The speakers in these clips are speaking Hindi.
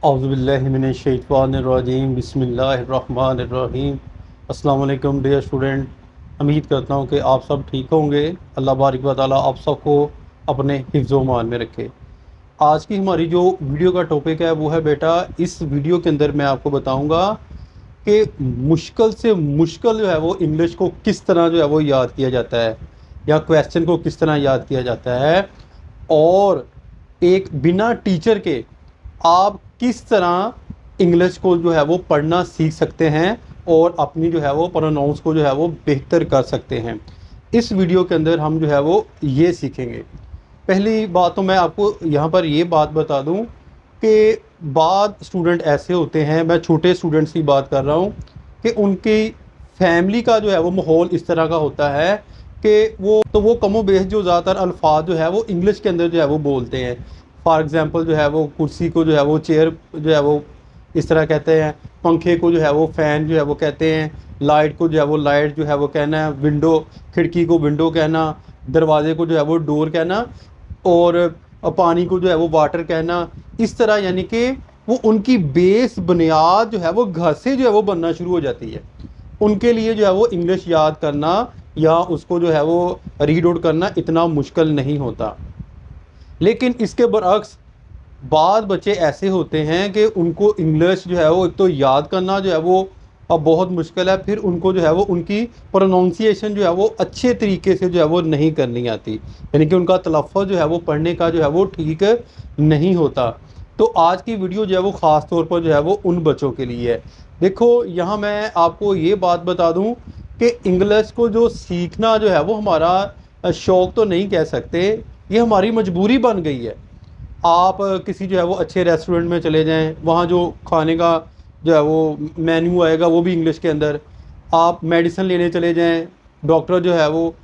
औज़ुबिल्लाहिमिनश्शैतानिर्रजीम बिस्मिल्लाहिर्रहमानिर्रहीम। अस्सलाम वालेकुम डियर स्टूडेंट। उम्मीद करता हूँ कि आप सब ठीक होंगे। अल्लाह बारिक व तआला आप सबको अपने हिफ्ज़ मान में रखे। आज की हमारी जो वीडियो का टॉपिक है वो है बेटा, इस वीडियो के अंदर मैं आपको बताऊँगा कि मुश्किल से मुश्किल जो है वो इंग्लिश को किस तरह जो है वो याद किया जाता है, या क्वेश्चन को किस तरह याद किया जाता है, और एक बिना टीचर के आप किस तरह इंग्लिश को जो है वो पढ़ना सीख सकते हैं और अपनी जो है वो प्रोनाउंस को जो है वो बेहतर कर सकते हैं। इस वीडियो के अंदर हम जो है वो ये सीखेंगे। पहली बात तो मैं आपको यहाँ पर ये बात बता दूँ कि बाद स्टूडेंट ऐसे होते हैं, मैं छोटे स्टूडेंट्स की बात कर रहा हूँ, कि उनकी फैमिली का जो है वो माहौल इस तरह का होता है कि वो कमो बेश जो ज़्यादातर अल्फाज जो है वो इंग्लिश के अंदर जो है वो बोलते हैं। फॉर एग्ज़ाम्पल जो है वो कुर्सी को जो है वो चेयर जो है वो इस तरह कहते हैं, पंखे को जो है वो फ़ैन जो है वो कहते हैं, लाइट को जो है वो लाइट जो है वो कहना है, विंडो खिड़की को विंडो कहना, दरवाजे को जो है वो डोर कहना, और पानी को जो है वो वाटर कहना। इस तरह यानी कि वो उनकी बेस बुनियाद जो है वो घर से जो है वो बनना शुरू हो जाती है। उनके लिए जो है वो इंग्लिश याद करना या उसको जो है वो रीड आउट करना इतना मुश्किल नहीं होता। लेकिन इसके बरअक्स बाद बच्चे ऐसे होते हैं कि उनको इंग्लिश जो है वो एक तो याद करना जो है वो अब बहुत मुश्किल है, फिर उनको जो है वो उनकी प्रोनाउंसिएशन जो है वो अच्छे तरीके से जो है वो नहीं करनी आती, यानी कि उनका तलफ़्फ़ुज़ जो है वो पढ़ने का जो है वो ठीक नहीं होता। तो आज की वीडियो जो है वो ख़ास तौर पर जो है वो उन बच्चों के लिए है। देखो, यहाँ मैं आपको ये बात बता दूँ कि इंग्लिश को जो सीखना जो है वो हमारा शौक़ तो नहीं कह सकते, ये हमारी मजबूरी बन गई है। आप किसी जो है वो अच्छे रेस्टोरेंट में चले जाएं, वहाँ जो खाने का जो है वो मेन्यू आएगा वो भी इंग्लिश के अंदर। आप मेडिसिन लेने चले जाएं, डॉक्टर जो है वो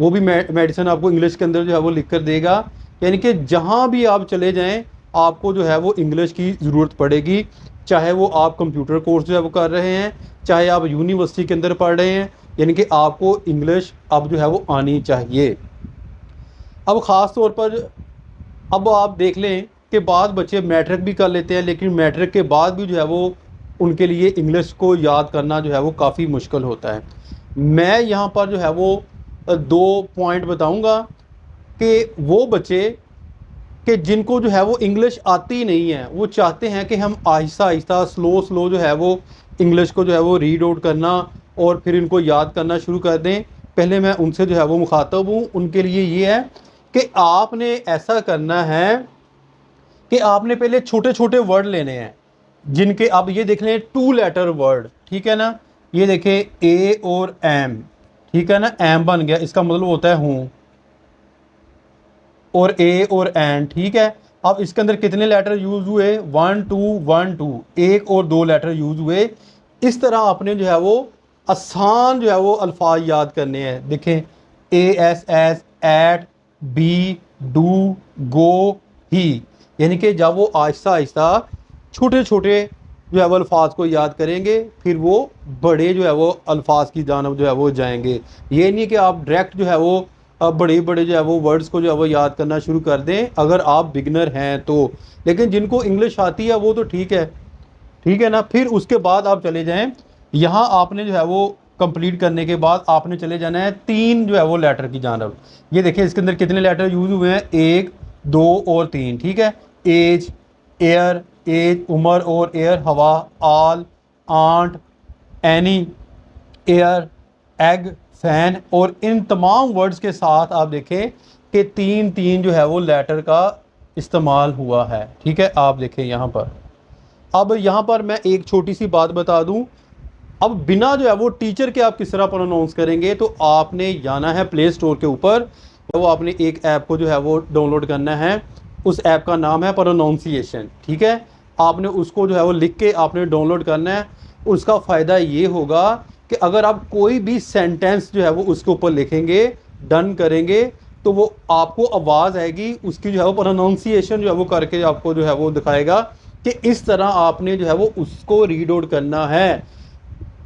भी मेडिसिन आपको इंग्लिश के अंदर जो है वो लिख कर देगा। यानी कि जहाँ भी आप चले जाएं आपको जो है वो इंग्लिश की ज़रूरत पड़ेगी, चाहे वो आप कंप्यूटर कोर्स जो है वो कर रहे हैं, चाहे आप यूनिवर्सिटी के अंदर पढ़ रहे हैं, यानी कि आपको इंग्लिश अब जो है वो आनी चाहिए। अब ख़ास तौर पर अब आप देख लें कि बाद बच्चे मैट्रिक भी कर लेते हैं, लेकिन मैट्रिक के बाद भी जो है वो उनके लिए इंग्लिश को याद करना जो है वो काफ़ी मुश्किल होता है। मैं यहाँ पर जो है वो 2 पॉइंट बताऊँगा कि वो बच्चे कि जिनको जो है वो इंग्लिश आती नहीं है, वो चाहते हैं कि हम आहिस्ता आहिस्ता स्लो जो है वो इंग्लिश को जो है वो रीड आउट करना और फिर इनको याद करना शुरू कर दें। पहले मैं उनसे जो है वो मुखातब हूँ। उनके लिए ये है कि आपने ऐसा करना है कि आपने पहले छोटे छोटे वर्ड लेने हैं, जिनके आप ये देख लें 2 लेटर वर्ड, ठीक है ना। ये देखें ए और एम, ठीक है ना, एम बन गया, इसका मतलब होता है हूँ, और ए और एन, ठीक है। अब इसके अंदर कितने लेटर यूज़ हुए? 1 2 1 2, 1 और 2 लेटर यूज़ हुए। इस तरह आपने जो है वो आसान जो है वो अल्फाज याद करने हैं। देखें A S as, at, be, do, go, he, यानी कि जब वो आहिस्ता आहिस्ता छोटे छोटे जो है वो अल्फाज को याद करेंगे, फिर वो बड़े जो है वो अल्फाज की जानब जो है वो जाएंगे। ये नहीं कि आप डायरेक्ट जो है वो बड़े बड़े जो है वो वर्ड्स को जो है वो याद करना शुरू कर दें, अगर आप बिगनर हैं तो। लेकिन जिनको इंग्लिश आती है वो तो ठीक है ना। फिर उसके बाद आप चले जाएं, यहाँ आपने जो है वो कंप्लीट करने के बाद आपने चले जाना है 3 जो है वो लेटर की जानब। ये देखिए इसके अंदर कितने लेटर यूज़ हुए हैं? 1 2 और 3, ठीक है। एज, एयर, एज उमर और एयर हवा, all, aunt, any, air, egg, fan, और इन तमाम वर्ड्स के साथ आप देखें कि 3 जो है वो लेटर का इस्तेमाल हुआ है, ठीक है। आप देखें यहाँ पर, अब यहाँ पर मैं एक छोटी सी बात बता दूँ। अब बिना जो है वो टीचर के आप किस तरह प्रोनाउंस करेंगे, तो आपने जाना है प्ले स्टोर के ऊपर, वो आपने एक ऐप को जो है वो डाउनलोड करना है। उस ऐप का नाम है प्रोनाउंसिएशन, ठीक है। आपने उसको जो है वो लिख के आपने डाउनलोड करना है। उसका फ़ायदा ये होगा कि अगर आप कोई भी सेंटेंस जो है वो उसके ऊपर लिखेंगे, डन करेंगे, तो वो आपको आवाज़ आएगी, उसकी जो है वो प्रोनाउंसिएशन जो है वो करके आपको जो है वो दिखाएगा कि इस तरह आपने जो है वो उसको रीड आउट करना है।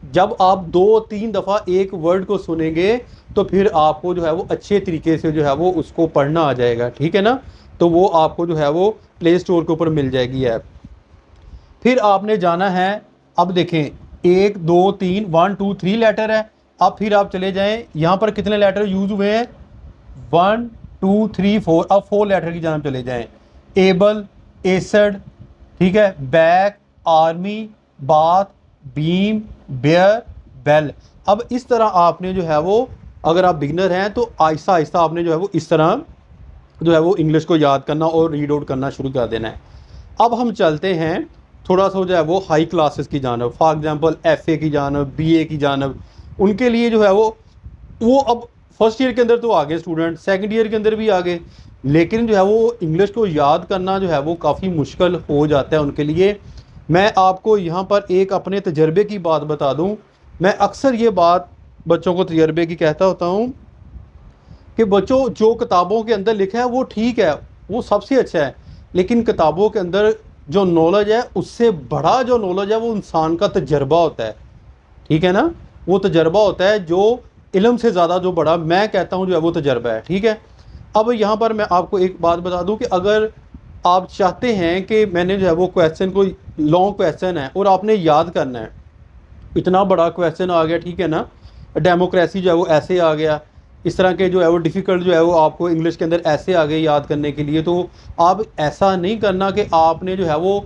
जब आप 2-3 दफ़ा एक वर्ड को सुनेंगे तो फिर आपको जो है वो अच्छे तरीके से जो है वो उसको पढ़ना आ जाएगा, ठीक है ना। तो वो आपको जो है वो प्ले स्टोर के ऊपर मिल जाएगी ऐप। फिर आपने जाना है, अब देखें 1 2 3 1 2 3 लेटर है। अब फिर आप चले जाएं, यहाँ पर कितने लेटर यूज हुए हैं, 1 2 3 4। अब 4 लेटर की जानब चले जाएं, एबल, एसड, ठीक है, back, army, bath, beam, bear, bell. अब इस तरह आपने जो है वो, अगर आप बिगनर हैं तो आहिस्ता आहिस्ता आपने जो है वो इस तरह जो है वो इंग्लिश को याद करना और रीड आउट करना शुरू कर देना है। अब हम चलते हैं थोड़ा सा जो है वो हाई क्लासेस की जानब, फॉर एग्जांपल एफए की जानब, बीए की जानब। उनके लिए जो है वो अब फर्स्ट ईयर के अंदर तो आ गए स्टूडेंट, सेकंड ईयर के अंदर भी आ गए, लेकिन जो है वो इंग्लिश को याद करना जो है वो काफ़ी मुश्किल हो जाता है उनके लिए। मैं आपको यहाँ पर एक अपने तजर्बे की बात बता दूँ। मैं अक्सर ये बात बच्चों को तजर्बे की कहता होता हूँ कि बच्चों, जो किताबों के अंदर लिखा है वो ठीक है, वो सबसे अच्छा है, लेकिन किताबों के अंदर जो नॉलेज है उससे बड़ा जो नॉलेज है वो इंसान का तजर्बा होता है, ठीक है ना। वो तजर्बा होता है जो इल्म से ज़्यादा जो बड़ा मैं कहता हूँ जो है वो तजर्बा है, ठीक है। अब यहाँ पर मैं आपको एक बात बता दूँ कि अगर आप चाहते हैं कि मैंने जो है वो क्वेश्चन, कोई लॉन्ग क्वेश्चन है और आपने याद करना है, इतना बड़ा क्वेश्चन आ गया, ठीक है ना, डेमोक्रेसी जो है वो ऐसे आ गया, इस तरह के जो है वो डिफ़िकल्ट जो है वो आपको इंग्लिश के अंदर ऐसे आ गए याद करने के लिए, तो आप ऐसा नहीं करना कि आपने जो है वो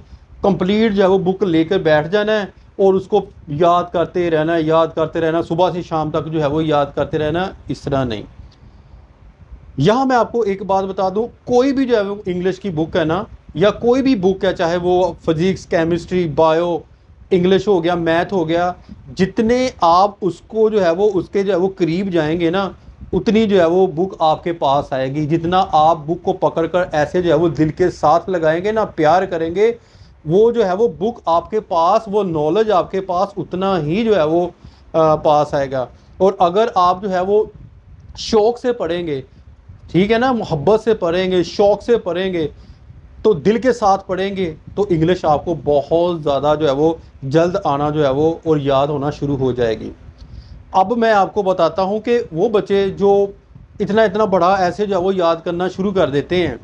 कंप्लीट जो है वो बुक लेकर बैठ जाना है और उसको याद करते रहना है, याद करते रहना, सुबह से शाम तक जो है वो याद करते रहना, इस तरह नहीं। यहाँ मैं आपको एक बात बता दूँ, कोई भी जो है वो इंग्लिश की बुक है ना, या कोई भी बुक है, चाहे वो फिजिक्स, केमिस्ट्री, बायो, इंग्लिश हो गया, मैथ हो गया, जितने आप उसको जो है वो उसके जो है वो करीब जाएंगे ना, उतनी जो है वो बुक आपके पास आएगी। जितना आप बुक को पकड़कर ऐसे जो है वो दिल के साथ लगाएंगे ना, प्यार करेंगे, वो जो है वो बुक आपके पास, वो नॉलेज आपके पास उतना ही जो है वो पास आएगा। और अगर आप जो है वो शौक़ से पढ़ेंगे, ठीक है ना, मोहब्बत से पढ़ेंगे, शौक़ से पढ़ेंगे, तो दिल के साथ पढ़ेंगे, तो इंग्लिश आपको बहुत ज़्यादा जो है वो जल्द आना जो है वो और याद होना शुरू हो जाएगी। अब मैं आपको बताता हूँ कि वो बच्चे जो इतना इतना बड़ा ऐसे जो है वो याद करना शुरू कर देते हैं,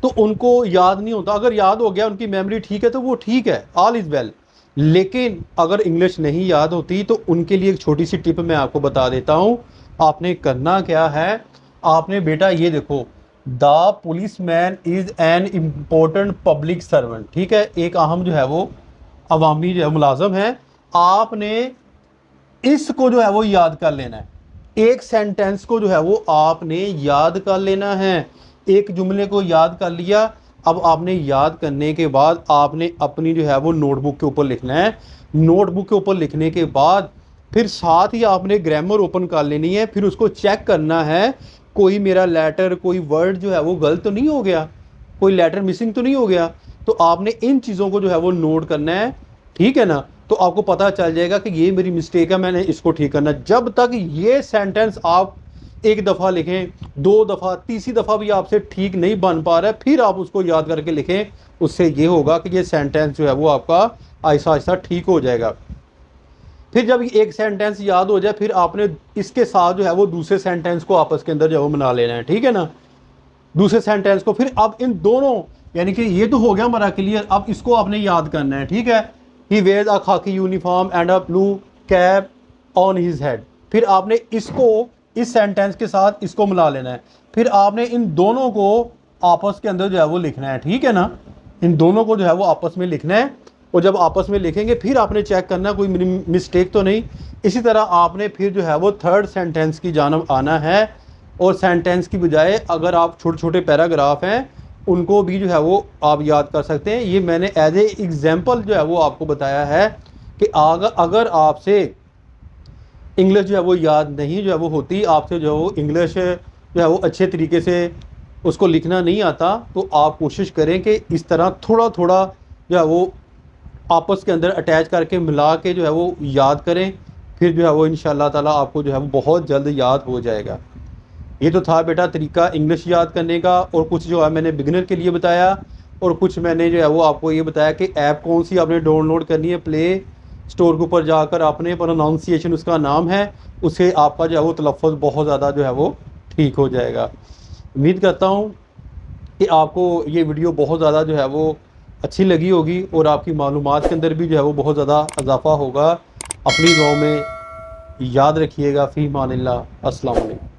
तो उनको याद नहीं होता। अगर याद हो गया, उनकी मेमोरी ठीक है तो वो ठीक है, ऑल इज़ वेल। लेकिन अगर इंग्लिश नहीं याद होती तो उनके लिए एक छोटी सी टिप मैं आपको बता देता हूँ। आपने करना क्या है, आपने बेटा ये देखो, the police man is an important public servant, ठीक है, एक अहम जो है वो अवामी जो है मुलाजम है। आपने इसको जो है वो याद कर लेना है, एक सेंटेंस को जो है वो आपने याद कर लेना है। एक जुमले को याद कर लिया, अब आपने याद करने के बाद आपने अपनी जो है वो नोटबुक के ऊपर लिखना है। नोटबुक के ऊपर लिखने के बाद फिर साथ ही आपने ग्रामर ओपन कर लेनी है, फिर उसको चेक करना है कोई मेरा लेटर, कोई वर्ड जो है वो गलत तो नहीं हो गया, कोई लेटर मिसिंग तो नहीं हो गया। तो आपने इन चीज़ों को जो है वो नोट करना है, ठीक है ना। तो आपको पता चल जाएगा कि ये मेरी मिस्टेक है, मैंने इसको ठीक करना। जब तक ये सेंटेंस आप एक दफ़ा लिखें, 2 दफ़ा, तीसरी दफ़ा भी आपसे ठीक नहीं बन पा रहा है, फिर आप उसको याद करके लिखें। उससे ये होगा कि ये सेंटेंस जो है वो आपका आहिस्ता आहिस्ता ठीक हो जाएगा। फिर जब एक सेंटेंस याद हो जाए, फिर आपने इसके साथ जो है वो दूसरे सेंटेंस को आपस के अंदर जो है वो बना लेना है, ठीक है ना। दूसरे सेंटेंस को फिर अब इन दोनों, यानी कि ये तो हो गया हमारा क्लियर, अब इसको आपने याद करना है, ठीक है। ही वेयर्स अ खाकी uniform and a blue cap on his head. फिर आपने इसको इस सेंटेंस के साथ इसको मिला लेना है, फिर आपने इन दोनों को आपस के अंदर जो है वो लिखना है, ठीक है ना। इन दोनों को जो है वो आपस में लिखना है, और जब आपस में लिखेंगे फिर आपने चेक करना कोई मिस्टेक तो नहीं। इसी तरह आपने फिर जो है वो थर्ड सेंटेंस की जानब आना है, और सेंटेंस की बजाय अगर आप छोटे छोटे पैराग्राफ हैं उनको भी जो है वो आप याद कर सकते हैं। ये मैंने एज ए एग्जाम्पल जो है वो आपको बताया है कि अगर आपसे इंग्लिश जो है वो याद नहीं जो है वो होती, आपसे जो है वो इंग्लिश जो है वो अच्छे तरीके से उसको लिखना नहीं आता, तो आप कोशिश करें कि इस तरह थोड़ा थोड़ा जो है वो आपस के अंदर अटैच करके मिला के जो है वो याद करें। फिर जो है वो इंशाअल्लाह ताला आपको जो है वो बहुत जल्द याद हो जाएगा। ये तो था बेटा तरीका इंग्लिश याद करने का, और कुछ जो है मैंने बिगिनर के लिए बताया, और कुछ मैंने जो है वो आपको ये बताया कि ऐप कौन सी आपने डाउनलोड करनी है। प्ले स्टोर के ऊपर जाकर आपने प्रोनाउंसिएशन उसका नाम है, उससे आपका जो है वो तलफ़्फ़ुज़ बहुत ज़्यादा जो है वो ठीक हो जाएगा। उम्मीद करता हूँ कि आपको ये वीडियो बहुत ज़्यादा जो है वो अच्छी लगी होगी और आपकी मालूमात के अंदर भी जो है वो बहुत ज़्यादा इजाफा होगा। अपनी दुआओं में याद रखिएगा। फ़ी मानिल्लाह। अस्सलाम वालेकुम।